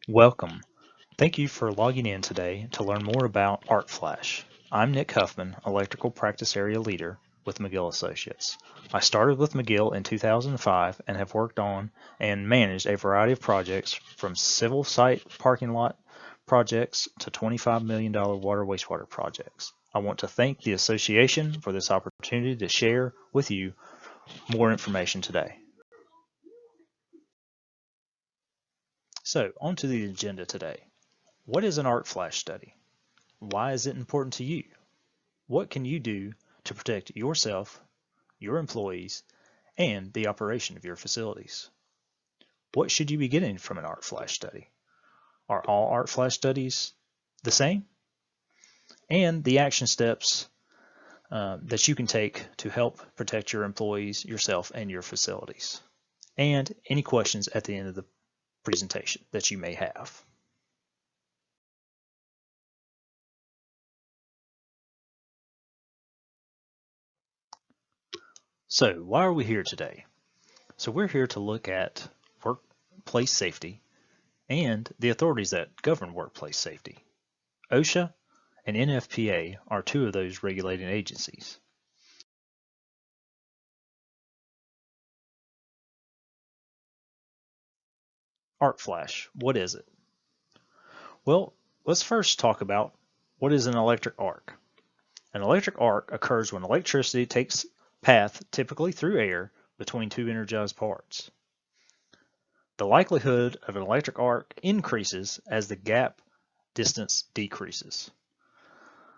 Welcome. Thank you for logging in today to learn more about ArcFlash. I'm Nick Huffman, Electrical Practice Area Leader with McGill Associates. I started with McGill in 2005 and have worked on and managed a variety of projects from civil site parking lot projects to $25 million water wastewater projects. I want to thank the association for this opportunity to share with you more information today. So, on to the agenda today. What is an ArcFlash study? Why is it important to you? What can you do to protect yourself, your employees, and the operation of your facilities? What should you be getting from an ArcFlash study? Are all ArcFlash studies the same? And the action steps that you can take to help protect your employees, yourself, and your facilities. And any questions at the end of the presentation that you may have. So why are we here today? So we're here to look at workplace safety and the authorities that govern workplace safety. OSHA and NFPA are two of those regulating agencies. ArcFlash, what is it? Well, let's first talk about what is an electric arc. An electric arc occurs when electricity takes path typically through air between two energized parts. The likelihood of an electric arc increases as the gap distance decreases.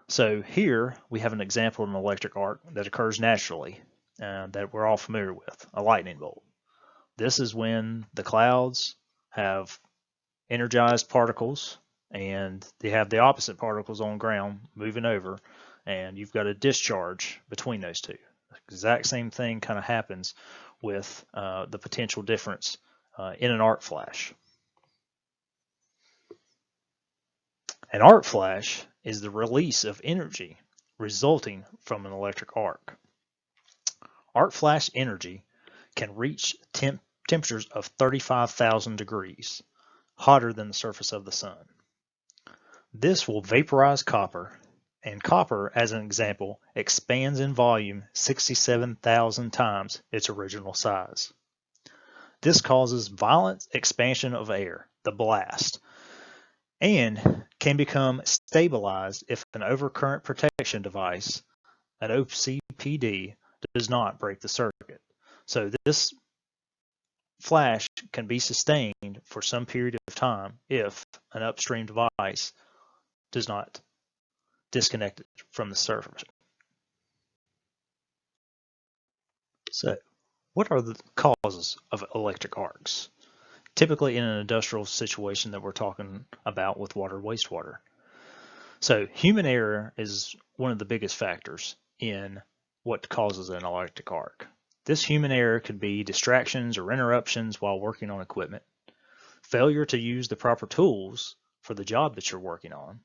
So here we have an example of an electric arc that occurs naturally that we're all familiar with, a lightning bolt. This is when the clouds have energized particles and they have the opposite particles on ground moving over, and you've got a discharge between those two. The exact same thing kind of happens with the potential difference in an arc flash. An arc flash is the release of energy resulting from an electric arc. Arc flash energy can reach temperatures of 35,000 degrees, hotter than the surface of the sun. This will vaporize copper, and copper, as an example, expands in volume 67,000 times its original size. This causes violent expansion of air, the blast, and can become stabilized if an overcurrent protection device, an OCPD, does not break the circuit. So this flash can be sustained for some period of time if an upstream device does not disconnect it from the surface. So, what are the causes of electric arcs? Typically in an industrial situation that we're talking about with water wastewater. So human error is one of the biggest factors in what causes an electric arc. This human error could be distractions or interruptions while working on equipment, failure to use the proper tools for the job that you're working on,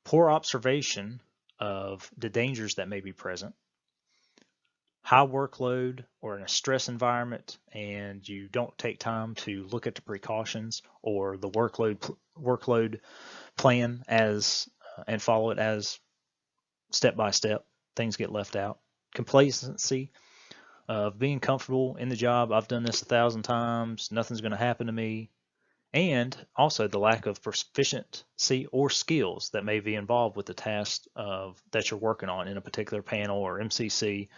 poor observation of the dangers that may be present, high workload or in a stress environment and you don't take time to look at the precautions or the workload plan as and follow it as step by step, things get left out. Complacency of being comfortable in the job. I've done this 1,000 times, nothing's going to happen to me. And also the lack of proficiency or skills that may be involved with the task that you're working on in a particular panel or MCC.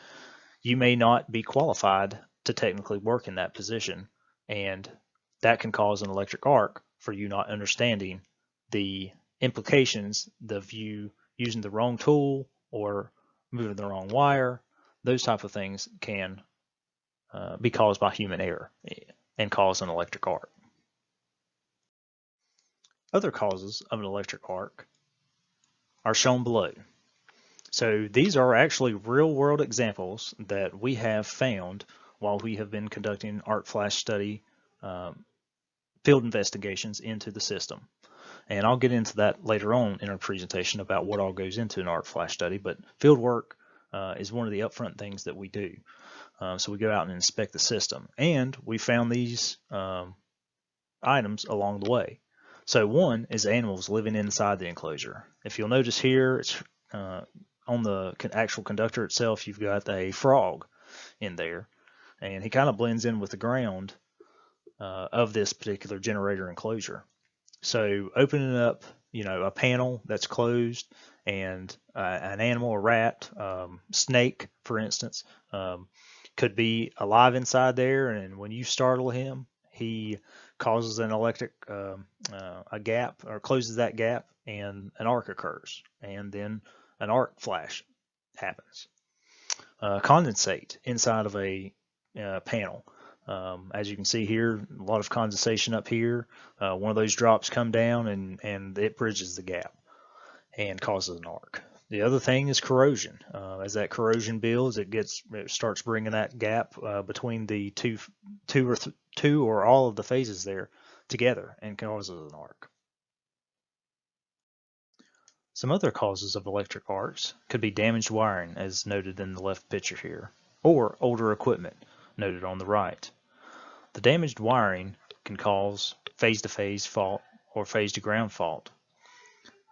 You may not be qualified to technically work in that position, and that can cause an electric arc for you not understanding the implications of you using the wrong tool or moving the wrong wire. Those type of things can be caused by human error and cause an electric arc. Other causes of an electric arc are shown below. So these are actually real world examples that we have found while we have been conducting arc flash study field investigations into the system. And I'll get into that later on in our presentation about what all goes into an arc flash study, but field work is one of the upfront things that we do. So we go out and inspect the system, and we found these items along the way. So one is animals living inside the enclosure. If you'll notice here, it's on the actual conductor itself, you've got a frog in there, and he kind of blends in with the ground of this particular generator enclosure. So opening up, a panel that's closed, and an animal, a rat, snake, for instance, could be alive inside there, and when you startle him, he causes an electric a gap, or closes that gap, and an arc occurs, and then an arc flash happens. Condensate inside of a panel. As you can see here, a lot of condensation up here. One of those drops come down, and it bridges the gap and causes an arc. The other thing is corrosion. As that corrosion builds, it starts bringing that gap between the two or all of the phases there together and causes an arc. Some other causes of electric arcs could be damaged wiring, as noted in the left picture here, or older equipment, noted on the right. The damaged wiring can cause phase-to-phase fault or phase-to-ground fault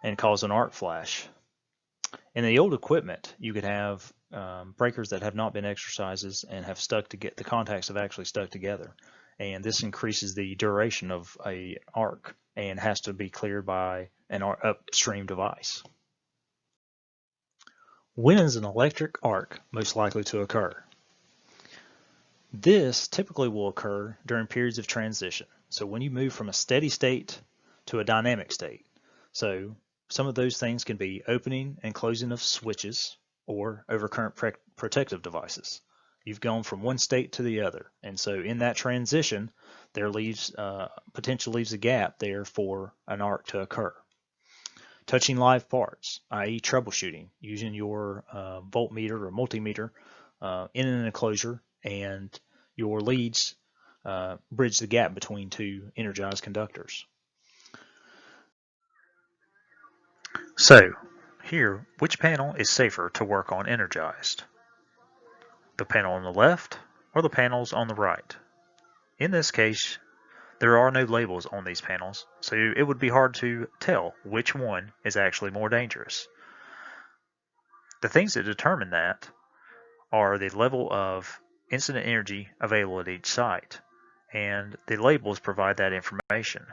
and cause an arc flash. In the old equipment, you could have breakers that have not been exercised and have stuck to the contacts have actually stuck together, and this increases the duration of an arc and has to be cleared by an upstream device. When is an electric arc most likely to occur? This typically will occur during periods of transition. So when you move from a steady state to a dynamic state. So some of those things can be opening and closing of switches or overcurrent protective devices. You've gone from one state to the other, and so in that transition, there potentially leaves a gap there for an arc to occur. Touching live parts, i.e. troubleshooting, using your voltmeter or multimeter in an enclosure, and your leads bridge the gap between two energized conductors. So, here, which panel is safer to work on energized? The panel on the left or the panels on the right? In this case, there are no labels on these panels, so it would be hard to tell which one is actually more dangerous. The things that determine that are the level of incident energy available at each site, and the labels provide that information.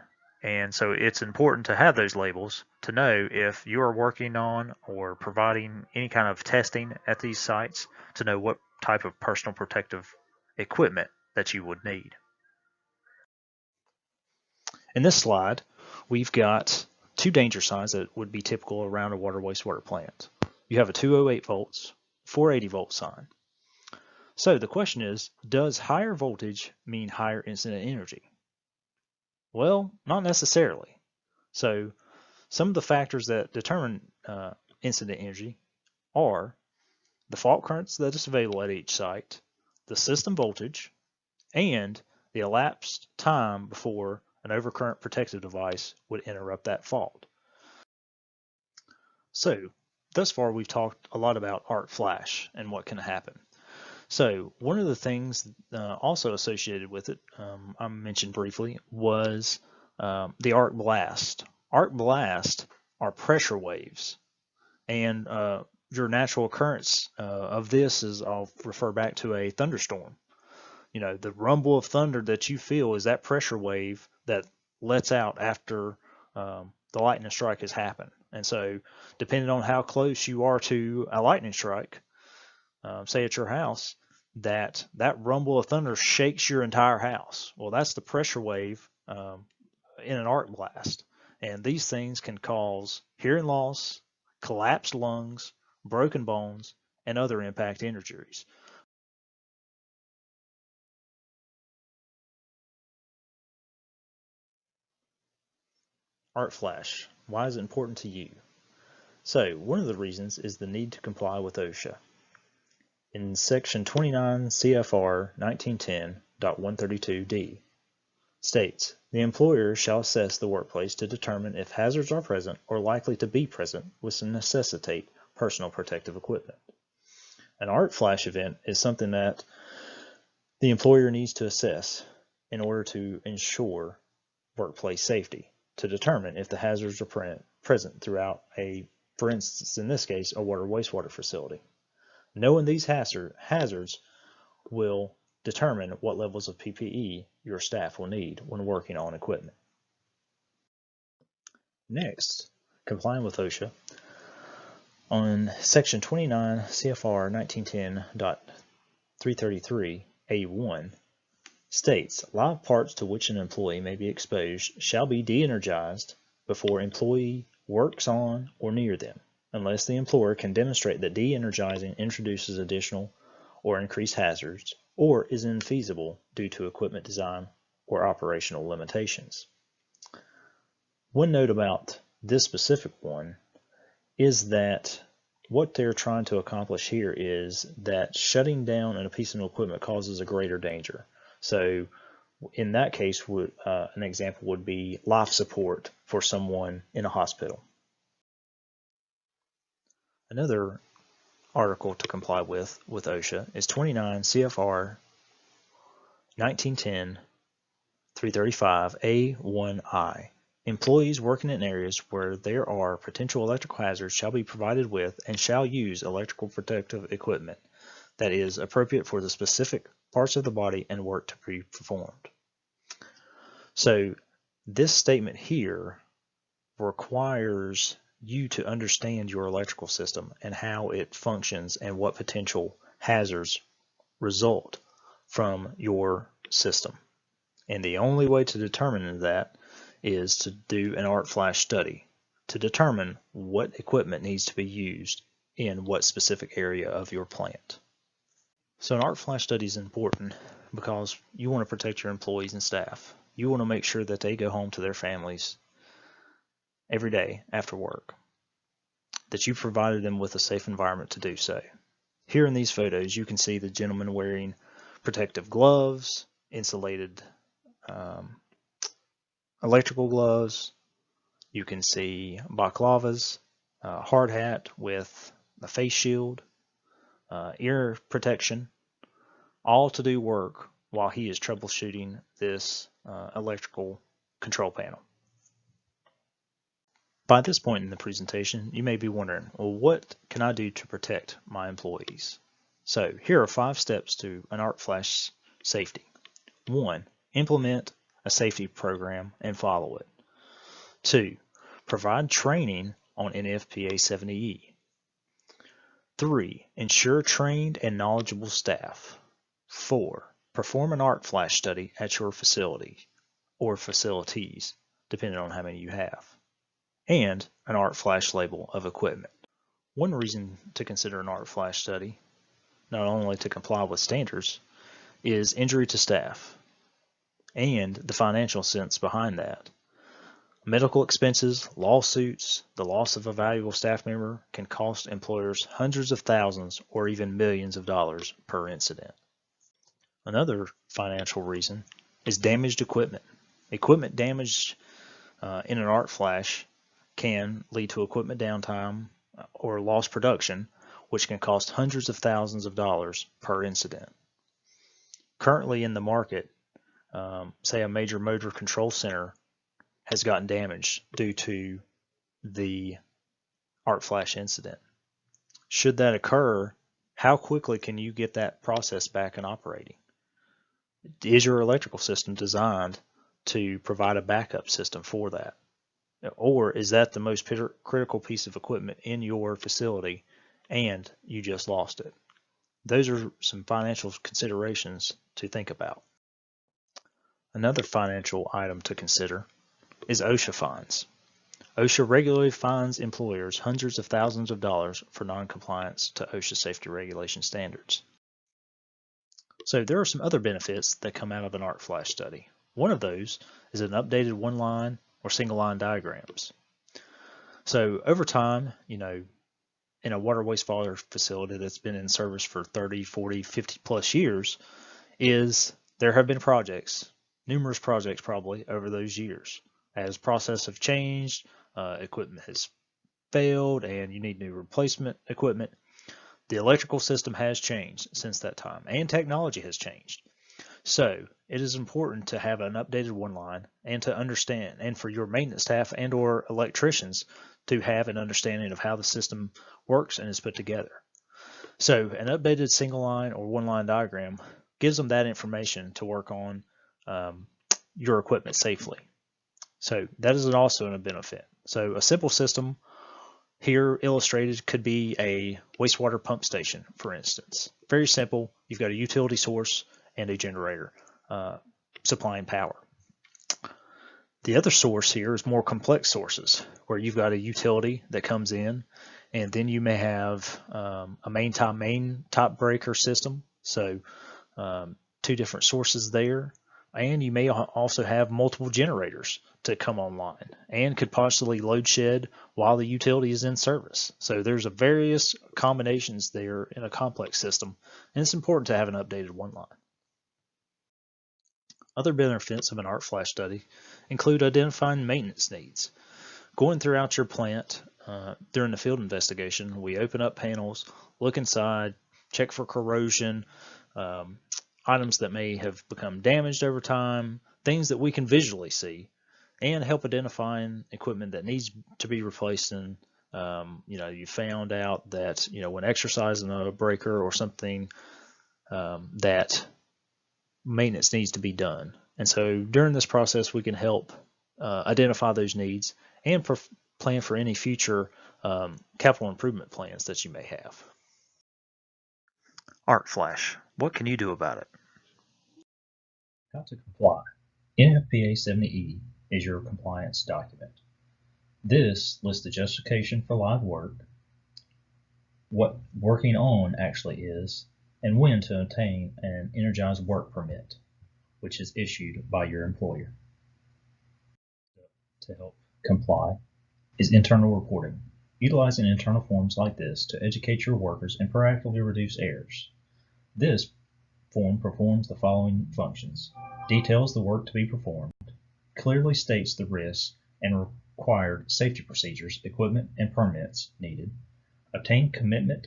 And so it's important to have those labels to know if you are working on or providing any kind of testing at these sites, to know what type of personal protective equipment that you would need. In this slide, we've got two danger signs that would be typical around a water wastewater plant. You have a 208 volts, 480 volt sign. So the question is, does higher voltage mean higher incident energy? Well, not necessarily. So some of the factors that determine incident energy are the fault currents that is available at each site, the system voltage, and the elapsed time before an overcurrent protective device would interrupt that fault. So thus far we've talked a lot about arc flash and what can happen. So one of the things also associated with it, I mentioned briefly, was the arc blast. Arc blast are pressure waves, and your natural occurrence of this is, I'll refer back to a thunderstorm. The rumble of thunder that you feel is that pressure wave that lets out after the lightning strike has happened. And so depending on how close you are to a lightning strike, say at your house, that rumble of thunder shakes your entire house. Well, that's the pressure wave in an arc blast. And these things can cause hearing loss, collapsed lungs, broken bones, and other impact injuries. Arc flash, why is it important to you? So one of the reasons is the need to comply with OSHA. In section 29 CFR 1910.132D states, the employer shall assess the workplace to determine if hazards are present or likely to be present which necessitate personal protective equipment. An arc flash event is something that the employer needs to assess in order to ensure workplace safety. to determine if the hazards are present throughout for instance, in this case, a water wastewater facility. Knowing these hazards will determine what levels of PPE your staff will need when working on equipment. Next, complying with OSHA, on Section 29 CFR 1910.333A1 states, live parts to which an employee may be exposed shall be de-energized before employee works on or near them, unless the employer can demonstrate that de-energizing introduces additional or increased hazards or is infeasible due to equipment design or operational limitations. One note about this specific one is that what they're trying to accomplish here is that shutting down a piece of equipment causes a greater danger. So in that case, an example would be life support for someone in a hospital. Another article to comply with OSHA is 29 CFR 1910.335A1I. Employees working in areas where there are potential electrical hazards shall be provided with and shall use electrical protective equipment that is appropriate for the specific parts of the body and work to be performed. So this statement here requires you to understand your electrical system and how it functions and what potential hazards result from your system. And the only way to determine that is to do an arc flash study to determine what equipment needs to be used in what specific area of your plant. So an arc flash study is important because you want to protect your employees and staff. You want to make sure that they go home to their families every day after work, that you provided them with a safe environment to do so. Here in these photos, you can see the gentleman wearing protective gloves, insulated electrical gloves. You can see balaclavas, hard hat with a face shield, ear protection, all to do work while he is troubleshooting this electrical control panel. By this point in the presentation, you may be wondering, well, what can I do to protect my employees? So here are 5 steps to an arc flash safety. 1. Implement a safety program and follow it. 2. Provide training on NFPA 70E. 3. Ensure trained and knowledgeable staff. 4. Perform an arc flash study at your facility or facilities, depending on how many you have, and an arc flash label of equipment. One reason to consider an arc flash study, not only to comply with standards, is injury to staff and the financial sense behind that. Medical expenses, lawsuits, the loss of a valuable staff member can cost employers hundreds of thousands or even millions of dollars per incident. Another financial reason is damaged equipment. Equipment damaged in an arc flash can lead to equipment downtime or lost production, which can cost hundreds of thousands of dollars per incident. Currently in the market, say a major motor control center has gotten damaged due to the arc flash incident. Should that occur, how quickly can you get that process back and operating? Is your electrical system designed to provide a backup system for that? Or is that the most critical piece of equipment in your facility and you just lost it? Those are some financial considerations to think about. Another financial item to consider is OSHA fines. OSHA regularly fines employers hundreds of thousands of dollars for non-compliance to OSHA safety regulation standards. So there are some other benefits that come out of an arc flash study. One of those is an updated one-line or single-line diagrams. So over time, in a water wastewater facility that's been in service for 30, 40, 50 plus years, there have been projects, numerous projects probably over those years. As processes have changed, equipment has failed, and you need new replacement equipment. The electrical system has changed since that time, and technology has changed. So it is important to have an updated one line and to understand, and for your maintenance staff and or electricians to have an understanding of how the system works and is put together. So an updated single line or one line diagram gives them that information to work on your equipment safely. So that is also a benefit. So a simple system here illustrated could be a wastewater pump station, for instance. Very simple. You've got a utility source and a generator supplying power. The other source here is more complex sources, where you've got a utility that comes in, and then you may have a main top breaker system. So two different sources there. And you may also have multiple generators to come online and could possibly load shed while the utility is in service. So there's a various combinations there in a complex system, and it's important to have an updated one line. Other benefits of an ARC flash study include identifying maintenance needs. Going throughout your plant during the field investigation, we open up panels, look inside, check for corrosion, items that may have become damaged over time, things that we can visually see, and help identifying equipment that needs to be replaced. And you found out that when exercising a breaker or something that maintenance needs to be done. And so during this process, we can help identify those needs and plan for any future capital improvement plans that you may have. ARC flash, what can you do about it? How to comply. NFPA 70E is your compliance document. This lists the justification for live work, what working on actually is, and when to obtain an energized work permit, which is issued by your employer. To help comply is internal reporting. Utilizing internal forms like this to educate your workers and proactively reduce errors. This form performs the following functions: details the work to be performed, clearly states the risks and required safety procedures, equipment, and permits needed, obtain commitment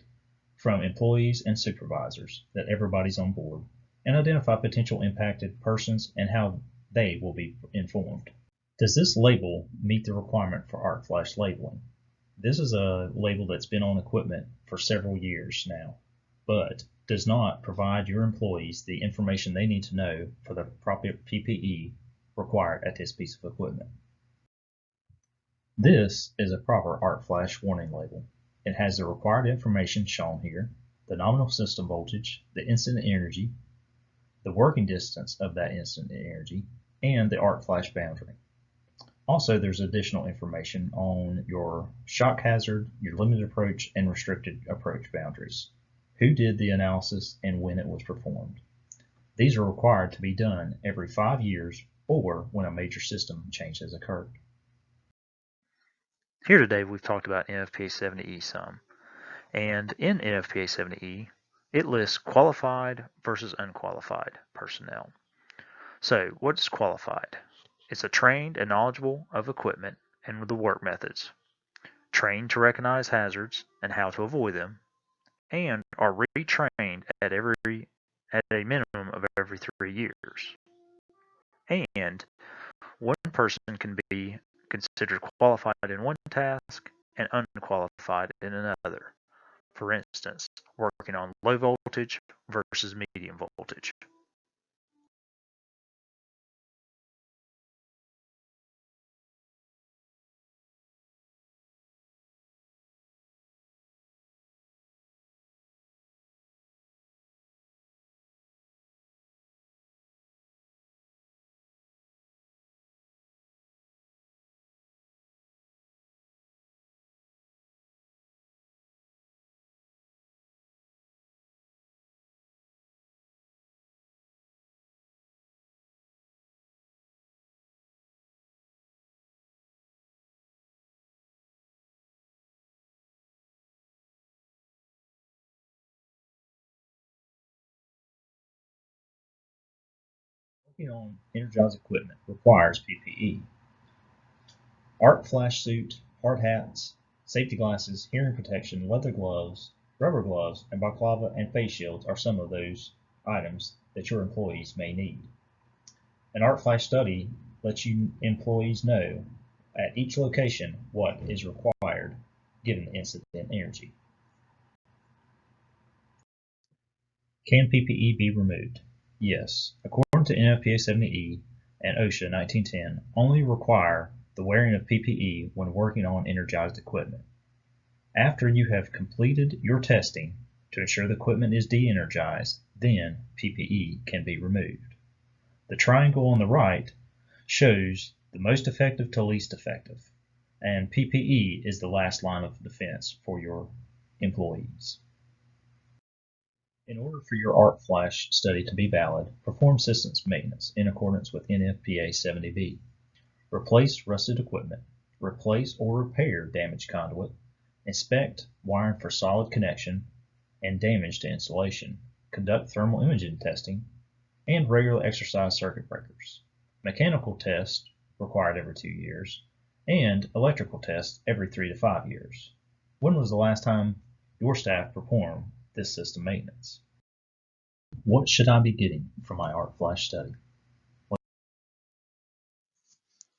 from employees and supervisors that everybody's on board, and identify potential impacted persons and how they will be informed. Does this label meet the requirement for ARC flash labeling? This is a label that's been on equipment for several years now, but does not provide your employees the information they need to know for the proper PPE required at this piece of equipment. This is a proper ARC flash warning label. It has the required information shown here: the nominal system voltage, the incident energy, the working distance of that incident energy, and the ARC flash boundary. Also, there's additional information on your shock hazard, your limited approach, and restricted approach boundaries, who did the analysis, and when it was performed. These are required to be done every 5 years or when a major system change has occurred. Here today we've talked about NFPA 70E some, and in NFPA 70E it lists qualified versus unqualified personnel. So what is qualified? It's a trained and knowledgeable of equipment and the work methods, trained to recognize hazards and how to avoid them, and are retrained at a minimum of every 3 years. And one person can be considered qualified in one task and unqualified in another. For instance, working on low voltage versus medium voltage. Working on energized equipment requires PPE. ARC flash suit, hard hats, safety glasses, hearing protection, leather gloves, rubber gloves, and balaclava and face shields are some of those items that your employees may need. An arc flash study lets you employees know at each location what is required given the incident energy. Can PPE be removed? Yes. According to NFPA 70E and OSHA 1910, only require the wearing of PPE when working on energized equipment. After you have completed your testing to ensure the equipment is de-energized, then PPE can be removed. The triangle on the right shows the most effective to least effective, and PPE is the last line of defense for your employees. In order for your arc flash study to be valid, perform systems maintenance in accordance with NFPA 70B. Replace rusted equipment, replace or repair damaged conduit, inspect wiring for solid connection and damage to insulation, conduct thermal imaging testing, and regularly exercise circuit breakers. Mechanical tests required every 2 years, and electrical tests every 3 to 5 years. When was the last time your staff performed this system maintenance? What should I be getting from my arc flash study?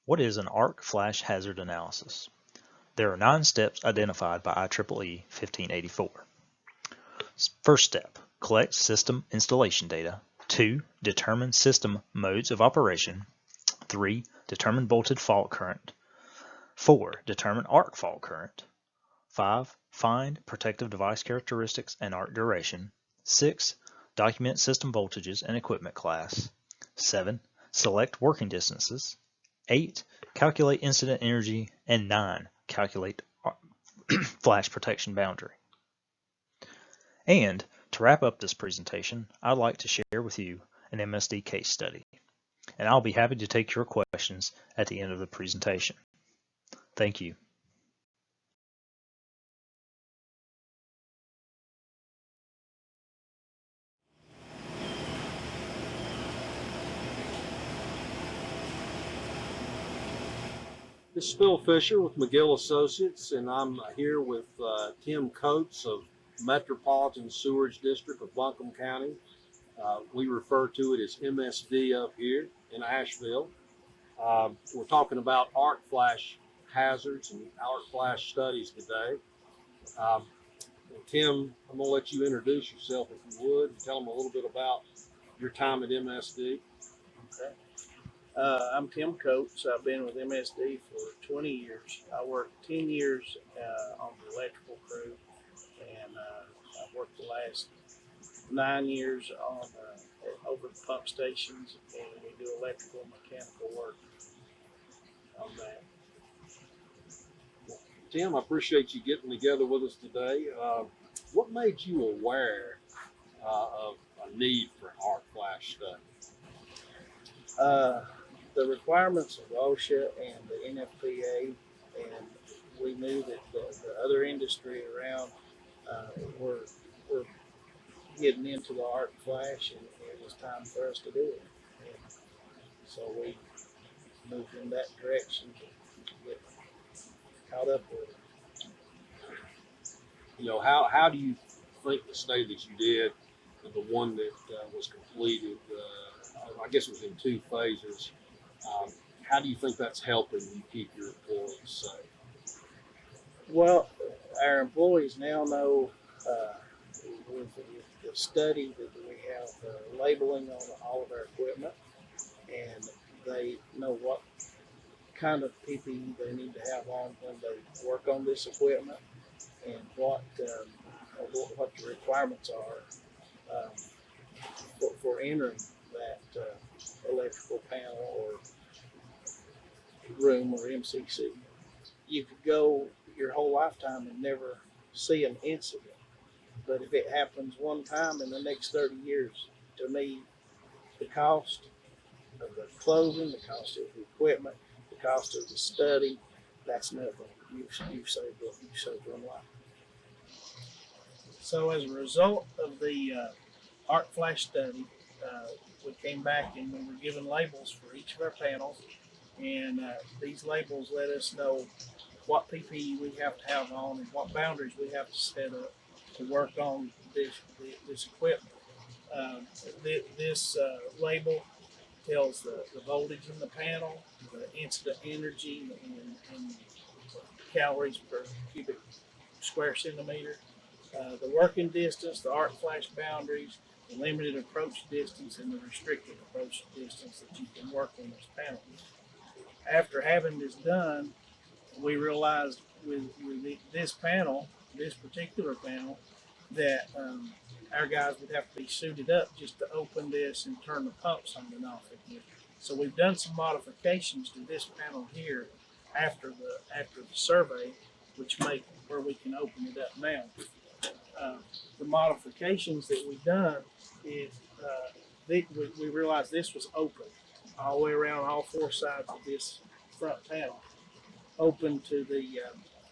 What is an arc flash hazard analysis? There are 9 steps identified by IEEE 1584. First step, collect system installation data. 2, determine system modes of operation. 3, determine voltage fault current. 4, determine arc fault current. 5, find protective device characteristics and arc duration. 6, document system voltages and equipment class. 7, select working distances. 8, calculate incident energy. And 9, calculate flash protection boundary. And to wrap up this presentation, I'd like to share with you an MSD case study, and I'll be happy to take your questions at the end of the presentation. Thank you. This is Phil Fisher with McGill Associates, and I'm here with Tim Coates of Metropolitan Sewerage District of Buncombe County. We refer to it as MSD up here in Asheville. We're talking about arc flash hazards and arc flash studies today. Tim, I'm going to let you introduce yourself if you would, and tell them a little bit about your time at MSD. Okay. I'm Tim Coates. I've been with MSD for 20 years. I worked 10 years on the electrical crew, and I've worked the last 9 years on over the pump stations, and we do electrical and mechanical work on that. Tim, I appreciate you getting together with us today. What made you aware of a need for an arc flash study? The requirements of OSHA and the NFPA, and we knew that the other industry around were getting into the arc flash, and it was time for us to do it. And so we moved in that direction to get caught up with it. You know, how do you think the study that you did, the one that was completed, I guess it was in 2 phases, how do you think that's helping you keep your employees safe? Well, our employees now know with the study that we have labeling on all of our equipment, and they know what kind of PPE they need to have on when they work on this equipment, and what the requirements are for entering that electrical panel or room or MCC. You could go your whole lifetime and never see an incident, but if it happens one time in the next 30 years, to me, the cost of the clothing, the cost of the equipment, the cost of the study, that's nothing. You've saved one life. So as a result of the arc flash study, we came back and we were given labels for each of our panels, and these labels let us know what PPE we have to have on and what boundaries we have to set up to work on this equipment. This label tells the voltage in the panel, the incident energy, and calories per cubic square centimeter, the working distance, the arc flash boundaries, the limited approach distance, and the restricted approach distance that you can work on this panel. After having this done, we realized with this panel, this particular panel, that our guys would have to be suited up just to open this and turn the pumps on and off again. So we've done some modifications to this panel here after the survey, which make where we can open it up now. The modifications that we've done is we realized this was open all the way around all four sides of this front panel, open to the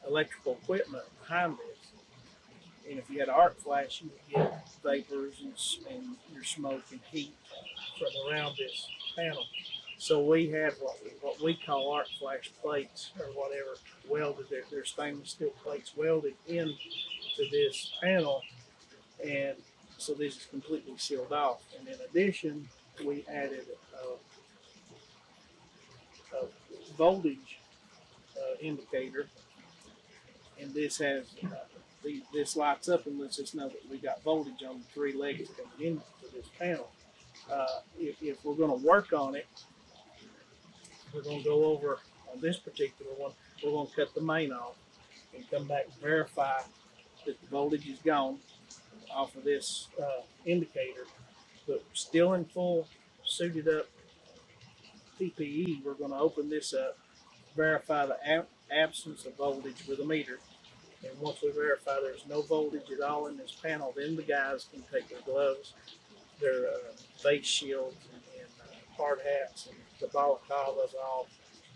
electrical equipment behind this. And if you had an arc flash, you would get vapors and your smoke and heat from around this panel. So we had what we call arc flash plates or whatever welded. They're stainless steel plates welded into this panel, and so this is completely sealed off. And in addition, we added a voltage indicator, and this has this lights up and lets us know that we got voltage on the three legs coming into this panel. If we're going to work on it, we're going to go over on this particular one. We're going to cut the main off and come back and verify that the voltage is gone off of this indicator, but still in full suited up PPE. We're going to open this up, verify the absence of voltage with a meter, and once we verify there's no voltage at all in this panel, then the guys can take their gloves, their face shields, and hard hats, and the balaclavas off,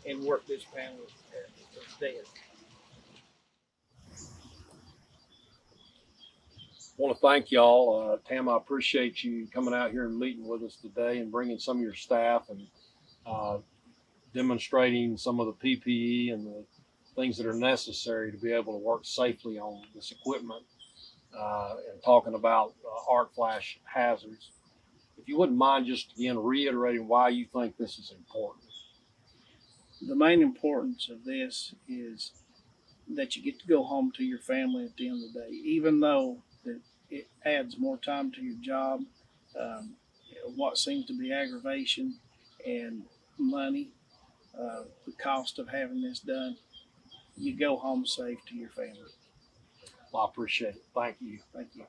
and work this panel as dead. I want to thank y'all. Tam, I appreciate you coming out here and meeting with us today and bringing some of your staff and demonstrating some of the PPE and the things that are necessary to be able to work safely on this equipment and talking about arc flash hazards. If you wouldn't mind just again reiterating why you think this is important. The main importance of this is that you get to go home to your family at the end of the day, even though that it adds more time to your job. What seems to be aggravation and money, the cost of having this done, you go home safe to your family. Well, I appreciate it. Thank you. Thank you.